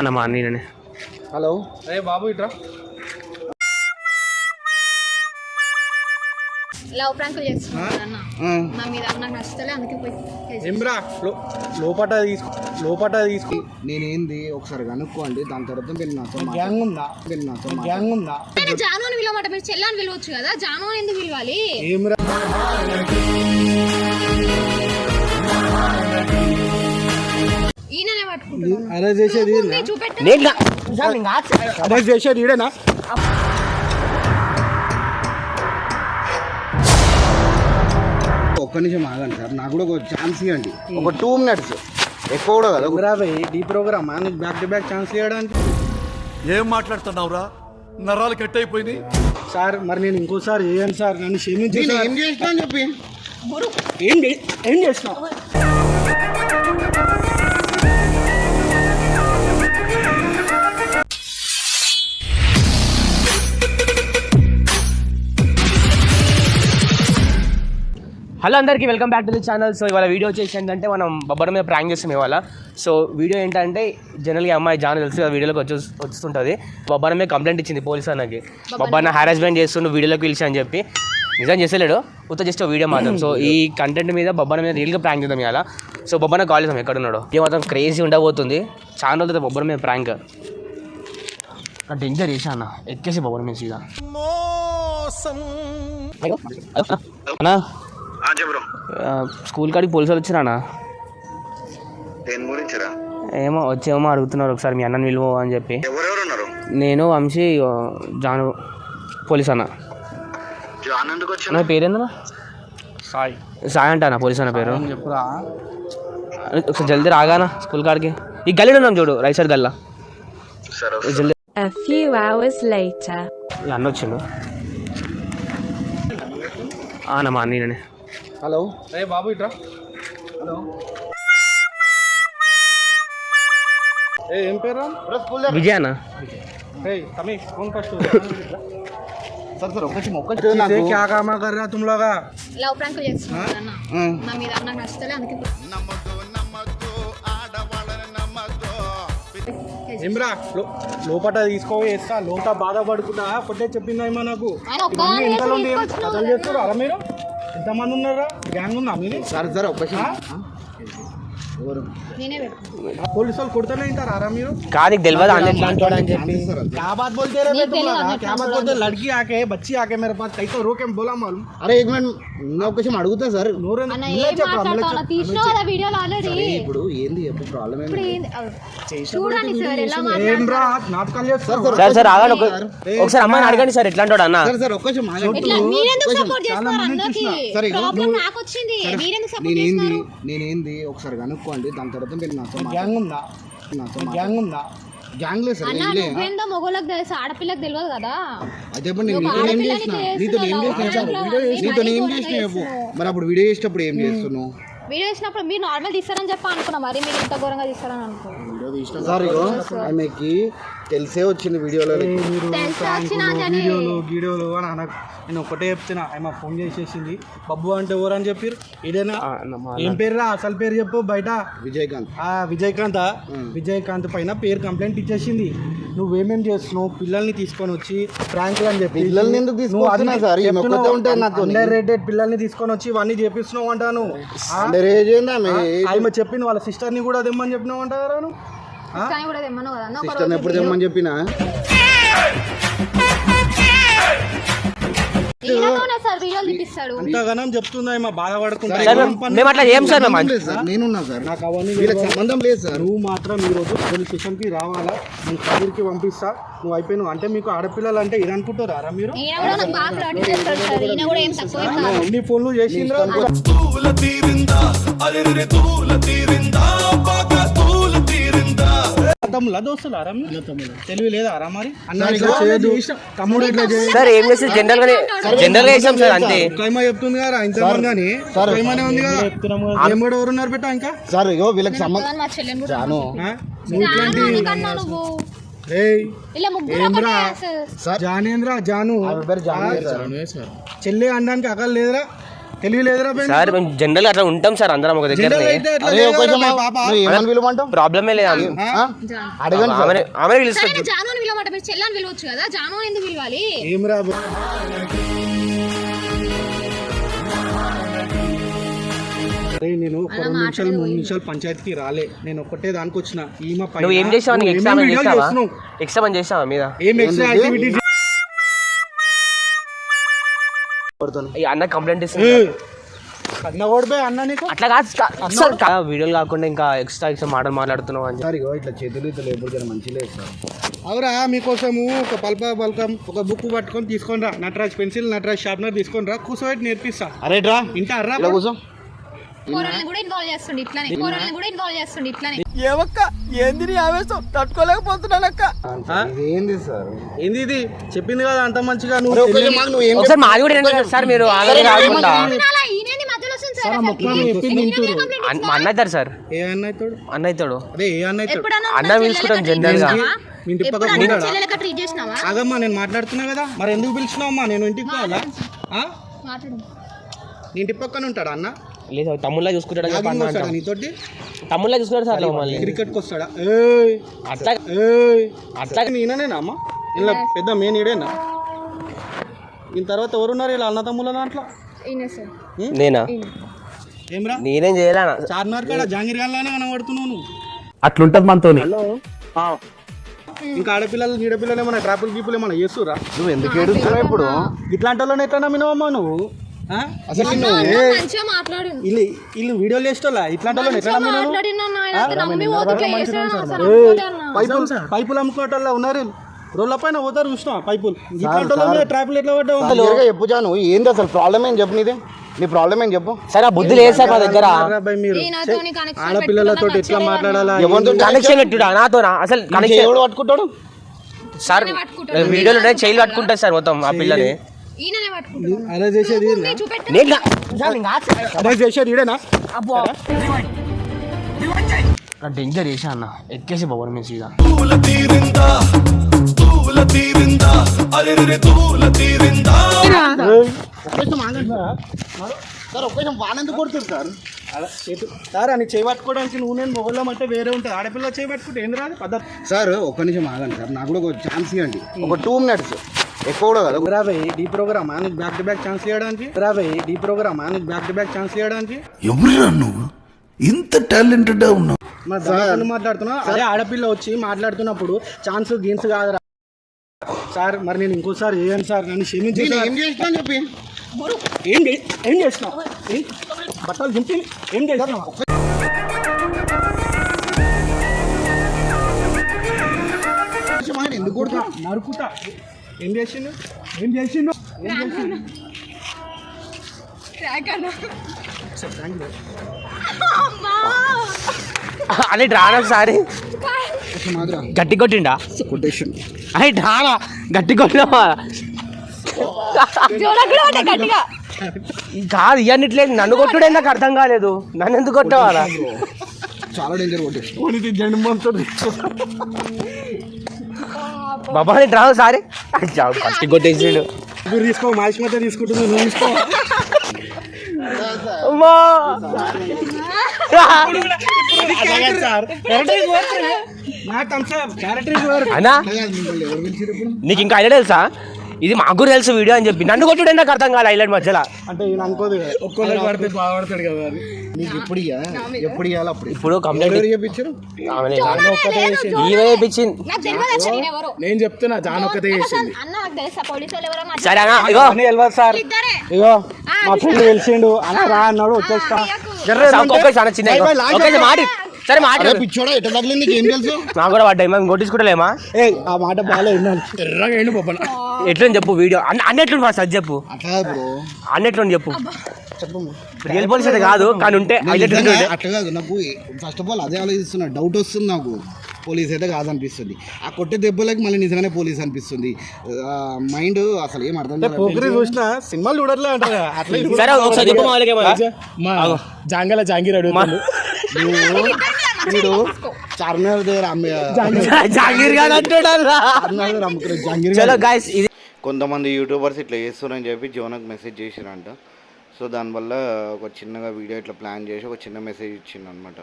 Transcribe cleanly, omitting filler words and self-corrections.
నమ్మా నేనే. హలో అరే బాబు ఇట్రా. లవ్ ప్రాంకులు చేస్తున్నాడు అన్న నా మీద. నాకు నచ్చలే అందుకే పోయి ఏమ్రా లోపట తీసుకో నేనేంది ఒకసారి కనుక్కోండి, దాని తర్వాత మీరు నాతో గ్యాంగ్ ఉందా? గ్యాంగ్ ఉందా? జాను అని పిలవమాట, మీరు చెల్లని పిలవచ్చు కదా, జాను అని ఎందుకు పిలవాలి? ఏమ్రా ఈయననే పట్టుకుంటాను. అరెస్ట్ చేసేది చూపెట్టండి. అరెస్ట్ చేసేది ఈడేనా? ఒక్క నిమిషం ఆగండి సార్, నాకు కూడా ఒక ఛాన్స్ ఇవ్వండి, ఒక 2 minutes, ఎక్కువ కూడా కదా. డీ ప్రోగ్రామ్ నీకు బ్యాక్ టు బ్యాక్ ఛాన్స్ ఇవ్వడానికి. ఏం మాట్లాడుతున్నావురా? నరాలు కట్ అయిపోయింది సార్. మరి నేను ఇంకోసారి చేయండి సార్, నన్ను క్షమించి. ఏం చేసినా అని చెప్పి ఏం చేసినావు? హలో అందరికీ, welcome back to the channel. So ఇవాళ వీడియో వచ్చేసి ఏంటంటే మనం బొబ్బర్ మీద ప్రాంక్ చేస్తాం ఇవాళ. సో వీడియో ఏంటంటే జనరల్గా అమ్మాయి జాను తెలుసు కదా, వీడియోలోకి వస్తుంటుంది. బొబ్బర్ మీద కంప్లైంట్ ఇచ్చింది పోలీసు అన్నకి, బొబ్బర్ని హారాస్మెంట్ చేస్తుండు వీడియోలోకి పిలిచి అని చెప్పి. నిజం చేసేలేడు, ఉత్త జస్ట్ వీడియో మాత్రం. సో ఈ కంటెంట్ మీద బొబ్బర్ మీద రియల్గా ప్రాంక్ చేద్దాం ఇవాళ. సో బొబ్బర్ని కాల్ చేద్దాం ఎక్కడున్నాడో. ఇది మాత్రం క్రేజీ ఉండబోతుంది. చాలా రోజులు బొబ్బర్ మీద ప్రాంక్ డేంజర్ చేసా అన్న, ఎక్కేసి బొబ్బర్ మీద సీదా అన్నా. స్కూల్ కాడికి పోలీసులు వచ్చినా? ఏమో వచ్చేమో అడుగుతున్నారు, ఒకసారి మీ అన్నని విలువ అని చెప్పి. నేను వంశీ జాను పోలీస్ అన్న. నా పేరేందన్నా? సాయి. సాయి అంటానా పోలీస్ అన్న పేరు? చెప్పురా ఒకసారి జల్దీ రాగానా స్కూల్ కాడికి. ఈ గల్లీలో ఉన్నాం చూడు, రైట్ సైడ్ గల్లా. జల్దీ. అన్న వచ్చిండు. నమ్మా నేనే. హలో అరే బాబు ఇట్రా. హలో ఏం పేరు? విజయ్ అన్న. फोन फर्स्ट सर सर क्या काम कर रहा तुम लोग? లవ్ ప్రాంకులు చేస్తున్నాడు అన్న నా మీద. నాకు నచ్చలే అందుకే ఏమ్రా లోపట తీసుకో వేస్తా. లోపల బాధపడుకుంటా కొట్టే చెప్పిందా ఏమో నాకు. కథలు చేస్తారు అలా మీరు. ఎంతమంది ఉన్నారా? గ్యాంగ్ ఉందా మీరు? సార్ సార్ ఒక్క నేనే పెట్టుకుంటా. పోలీసు వాళ్ళు కొడుతూనే ఉంటారు అరా మీరు? కాదు తెలియదు అని చెప్పి. क्या बात बोलते रहे तुम लोग? क्या बात बोलते? लड़की आके बच्ची आके मेरे पास कहीं तो रोके बोला मालूम. అరే एक मिनट నా ఒక విషయం అడుగుతా సార్. అన్న ఏం మాట్లాడుతున్నా? తీసినావు కదా వీడియోలో ఆల్రెడీ. ఇప్పుడు ఏంది చెప్పు ప్రాబ్లం ఏంది? చూడండి సార్ ఎలా ఏమ్రా నాటకాలు చేస్తారు. సార్ ఆగండి, ఒకసారి అమ్మాయిని అడగండి సార్ ఎట్లా అంటాడు అన్న. సార్ సార్ ఒక్క విషయం ఇట్లా మీరెందుకు సపోర్ట్ చేస్తున్నారు అన్నకి? ప్రాబ్లం నాకు వచ్చింది, మీరెందుకు సపోర్ట్ చేస్తున్నారు? నేనేంది ఒకసారి కనుక్కోండి, దాని తర్వాత మీరు నాతో గ్యాంగ్ ఉందా? గ్యాంగ్ ఉందా? గ్యాంగ్ లేదు సార్. అన్న నువ్వేందో మొగోళ్ళకి తెలుసు, ఆడపిల్లకి తెలియదు కదా. అయితే నేను నీతో ఏం చేసిన చెప్పు. మరి అప్పుడు వీడియో చేసేటప్పుడు ఏం చేస్తున్నావు? వీడియో చేసినప్పుడు మీరు నార్మల్ తీస్తారని చెప్పి అనుకున్నా, మరి మీరు ఇంత ఘోరంగా తీస్తారని అనుకో. సార్ ఇగో ఆమెకి తెలిసే వచ్చింది వీడియోలో. వీడియోలు అని అనకు. నేను ఒకటే చెప్తున్నా, ఆమె ఫోన్ చేసేసింది. బబ్బు అంటే ఎవరు అని చెప్పారు? ఇదేనా? ఏం పేరు రా? అసలు పేరు చెప్పు బయట. విజయకాంత్. విజయకాంత్ పైన పేరు కంప్లైంట్ ఇచ్చేసింది. నువ్వేమేం చేస్తున్నావు? పిల్లల్ని తీసుకొని వచ్చి ప్రాంకులు అని చెప్పి. పిల్లల్ని ఎందుకు తీసుకొస్తున్నా సార్? అండర్ రేటెడ్ పిల్లల్ని తీసుకొని వచ్చి ఇవన్నీ చేపిస్తున్నావు అంటాను. ఆమె చెప్పింది వాళ్ళ సిస్టర్ని కూడా తెమ్మని చెప్పినావు అంటారా? సిస్టర్ని ఎప్పుడు తెమ్మని చెప్పినా? అంతగానం చెప్తుందా ఏమో బాధపడుకుంటా. నేనున్నా సార్, నాకు అవన్నీ వీళ్ళకి సంబంధం లేదు సార్. నువ్వు మాత్రం ఈరోజు పోలీస్ స్టేషన్కి రావాలా, నేను కబూర్కి పంపిస్తా. నువ్వు అయిపోయినావు అంటే మీకు ఆడపిల్లలు అంటే ఇది అనుకుంటారా మీరు? ఎన్ని ఫోన్లు చేసిండ్రా? తమ్ముళ్ళ దోస్తులు ఆరా? తెలివి లేదా ఆరా? మరి అన్న తమ్ముడు ఇట్లా సార్ ఏం చేసి జనరల్ చేసాం సార్ అంతే. కైమా చెప్తుంది కదా ఇంతమంది అని. కైమానే ఉంది కదా. ఏం కూడా ఎవరున్నారు పెట్టా ఇంకా? సార్ ఇగో వీళ్ళకి సంబంధం జానేంద్ర జాను చెల్లి అనడానికి అక్కలు లేదురా. తెలియలేదురా సార్ మేము జనరల్ అట్లా ఉంటాం సార్ అందరం ఒక దగ్గర అరే ఒక నిమిషం ఆగు. నువ్వు ఏమని పిలవమంటావు? ప్రాబ్లమే లేదు అడగండి సార్. ఆమె పిలుస్తుంది సరే జాను అని పిలవమాట, మీరు చెల్లని పిలవచ్చు కదా, జాను అని ఎందుకు పిలవాలి? ఏమిరా అరే నేను ఒక 2 నిమిషాలు 3 నిమిషాలు పంచాయతీకి రాలే, నేను ఒక్కటే దానికి వచ్చిన. ఈమె పైన నువ్వు ఏం చేసావు? నీకు నువ్వు ఏమేం వీడియోలు ఎక్స్ట్రా చేస్తున్నావు? ఎక్స్ట్రా చేసావా మీద ఏం ఎక్స్ట్రా యాక్టివిటీ ఈ అన్న కంప్లైంట్ ఇస్తుంది అన్న ఓడిపోయి అన్న నీకు అట్లా కాదు వీడియోలు కాకుండా ఇంకా ఎక్స్ట్రా మాటలు మాట్లాడుతున్నావు అని సార్ ఇగో ఇట్లా చేతులు ఇట్లా ఎప్పుడు జర మంచిగా లేదు సార్. అవురా మీకోసము ఒక పల్కం ఒక బుక్ పట్టుకొని తీసుకొని రా, నటరాజ్ పెన్సిల్ నటరాజ్ షార్ప్నర్ తీసుకొని రా, కూర్చోబెట్టి నేర్పిస్తా. అరే రా ఇంటా రా ఇలా కూర్చో. కూరల్ని కూడా ఇన్వాల్వ్ చేస్తుండే ఇట్లానే, కూరల్ని కూడా ఇన్వాల్వ్ చేస్తుండే ఇట్లానే. ఇదేంది సార్? ఏంది ఇది చెప్పింది కదా అంత మంచిగా అరే ఒక నిమిషం ఆగు, నువ్వు ఏం ఒకసారి మాది కూడా వినండి సార్ మీరు ఆల్రెడీ రాకుండా అలా ఈయనేంది మధ్యలో వస్తుంది సార్? మా అన్న అవుతారు సార్ ఏ అన్న అవుతాడు? అన్న అవుతాడు అదే ఏ అన్న అవుతాడు? ఎప్పుడన్నా అన్న పిలుచుకుంటాం జనరల్ గా మీ ఇంటి పక్కన ఎప్పుడన్నా ఉంటాడా? చెల్లెలకి ట్రీట్ చేసినావా? ఆగమ్మా నేను మాట్లాడుతున్నా కదా, మరి ఎందుకు పిలిచినావమ్మా? నేను ఇంటికి పోవాలా? మాట్లాడు. నీ ఇంటి పక్కన ఉంటాడా అన్న? లేదు తమ్ముళ్ళ చూసుకుంటాడు అని చెప్పి జాగింగ్ అన్న వస్తాడా అంటాం. నీతోటి? తమ్ముళ్ళ చూసుకుంటాడు సార్ మమ్మల్ని క్రికెట్కి వస్తాడా? అట్లా అట్లా నేనేనా అమ్మ? ఇలా పెద్ద మెయిన్ ఈడేనా? దీని తర్వాత ఎవరున్నారు ఇలా అన్న తమ్ముల దాంట్లో? ఈయనే సార్. నేనా ఏమ్రా నేనేం చేయలేనా చార్మినార్ కాడ జాంగీర్ గాన్లానే కనబడుతున్నావు నువ్వు. అట్లుంటది మనతోని. ఇంకా ఆడపిల్లలు నీడపిల్లలు ఏమన్నా ట్రాపుల్ గీపులు ఏమన్నా చేస్తురా? నువ్వు ఎందుకు ఏడుస్తున్నావు ఇప్పుడు? ఇట్లాంటి వాళ్ళని ఎట్లా నమ్మినావమ్మా నువ్వు? అసలు నిన్ను మంచిగా మాట్లాడు. వీళ్ళు వీడియోలు చేసేటోళ్ళ ఇట్లాంటి వాళ్ళని ఎట్లా నమ్మినావు? మాట్లాడినా నాయన నమ్మి పోతే ఇట్లా చేస్తాను అసలు పైపులు అమ్ముకోవటోళ్ళ ఉన్నారు, రోడ్ల పైన పోతారు చూసినా పైపులు. ఇట్లాంటి వాళ్ళ ట్రాపులు ఎట్లా పడ్డావు? క్లియర్గా చెప్పు జాను, ఏంది అసలు ప్రాబ్లం ఏం చెప్పు నీదే? నీ ప్రాబ్లం ఏం చెప్పు. సరే ఆ బుద్ధి లేదు సార్ మా దగ్గర అబ్బాయి మీరు ఈయనతోని connection ఆడపిల్లలతో ఎట్లా మాట్లాడాలా? ఎవరితో కనెక్షన్ పెట్టుడా నాతోనా అసలు కనెక్షన్ ఎవడు పట్టుకుంటాడు? సార్ వీడియోలు ఉన్నాయి చైల్డ్ పట్టుకుంటారు సార్ మొత్తం ఆ పిల్లని ఈయననే పట్టుకుంటాడు. అదే చేసేది చూపెట్టు. అదే చేసేది ఈడేనా? డేంజర్ చేసా అన్న ఎక్కేసి బాబు మేము సీదా సార్ ఒక్క నిమిషం వానెందుకు కొడుతుంది సార్? సార్ అని చేయి పట్టుకోవడానికి నువ్వు నేను మొగలం అంటే వేరే ఉంటుంది, ఆడపిల్ల చేయి పట్టుకుంటే ఏం రాదు పద్ధతి. సార్ ఒక్క నిమిషం ఆగండి సార్, నాకు కూడా ఒక ఛాన్స్ ఇవ్వండి, ఒక 2 minutes ఎక్కువ కూడా కదా. రాబోయ్ డీ ప్రోగ్రామ్ నీకు బ్యాక్ టు బ్యాక్ ఛాన్స్ ఇవ్వడానికి, రాబోయ్ డీ ప్రోగ్రామ్ నీకు బ్యాక్ టు బ్యాక్ ఛాన్స్ ఇవ్వడానికి. ఎవరురా నువ్వు ఇంత టాలెంటెడ్ ఉన్నావు? మరి మాట్లాడుతున్నా అదే ఆడపిల్ల వచ్చి మాట్లాడుతున్నప్పుడు ఛాన్స్ గేమ్స్ కాదురా సార్. మరి నేను ఇంకోసారి చేయను సార్, నన్ను క్షమించి. నేను ఏం చేసినా చెప్పి ఏం చేసినావు? బట్టలు దింపి ఏం చేసినావు? ఎందుకు కొడుతున్నా? నరుకుతా. ఏం చేసిండు? అని డ్రానా సారి గట్టి కొట్టిండా కొటేషన్ అని డ్రానా గట్టి కొట్టినా గట్టిగా కాదు ఇవన్నిట్లేదు నన్ను కొట్టుడే నాకు అర్థం కాలేదు, నన్ను ఎందుకు కొట్టవాలా? చాలా డేంజర్ కొటేషన్. జన్మంతో బాబా అని డ్రానా సారి గట్టి కొట్టేసిండు. మీరు తీసుకో, మాయిష్మత తీసుకుంటుంది, నువ్వు తీసుకో. అన్నా నీకు ఇంకా ఐడియా తెలుసా? ఇది మాకు కూడా తెలుసు వీడియో అని చెప్పి నన్ను కొట్టుడే నాకు అర్థం కాలే హైలైట్ మధ్యలో. అంటే ఈయన అనుకోదు ఒక్కొక్కరికి పడితే బాగుపడతాడు కదా అని. నీకు ఎప్పుడు ఇవ్వాలి అప్పుడు ఇప్పుడు కంప్లైంట్ చెప్పించారు. ఈమె చెప్పించింది. నాకు తెలియదు అసలు నేను ఎవరో. నేను చెప్తున్నా జాన్ ఒక్కతే చేసింది. అన్న నాకు తెలుసా పోలీసు వాళ్ళు ఎవరో సరే అన్న ఇగో అని తెలియదు సార్. ఇద్దరే. ఇగో మా ఫ్రెండ్ తెలిసిండు అన్న రా అన్నాడు, వచ్చేస్తా. చిన్న మాట సరే మాట పిచ్చోడా ఎట్లా తగిలింది నీకు ఏం తెలుసు? నాకు కూడా పడ్డాయి మేము కొట్టించుకుంటలేమా? ఆ మాట బాగా విన్నాను. ఎర్రగా ఏంటి పప్పన ఎట్లని చెప్పు వీడియో అన్నెట్లు ఫస్ట్ అది చెప్పు, అట్లా బ్రో, అన్నెట్లు చెప్పు. రియల్ పోలీస్ అయితే కాదు కానీ ఉంటే అట్లా కాదు. నాకు ఫస్ట్ ఆఫ్ ఆల్ అదే ఆలోచిస్తున్నా, డౌట్ వస్తుంది నాకు. పోలీస్ అయితే కాదనిపిస్తుంది, ఆ కొట్టే దెబ్బలకి మళ్ళీ నిజంగానే పోలీస్ అనిపిస్తుంది. మైండ్ అసలు ఏం అర్థం పోకరి చూసిన సినిమాలు చూడట్లే అంటారు అట్లా. సరే ఒకసారి చెప్పు. జాంగల జాంగీర్ అడుగుతాడు వీడు చార్మినార్ దగ్గర జాంగీర్ గారు అంటాడు. జాంగీర్. చలో గైస్ ఇది కొంతమంది యూట్యూబర్స్ ఇట్లా చేస్తున్నారని చెప్పి జోనకు మెసేజ్ చేసిరంట. సో దానివల్ల ఒక చిన్నగా వీడియో ఇట్లా ప్లాన్ చేసి ఒక చిన్న మెసేజ్ ఇచ్చిండు అనమాట.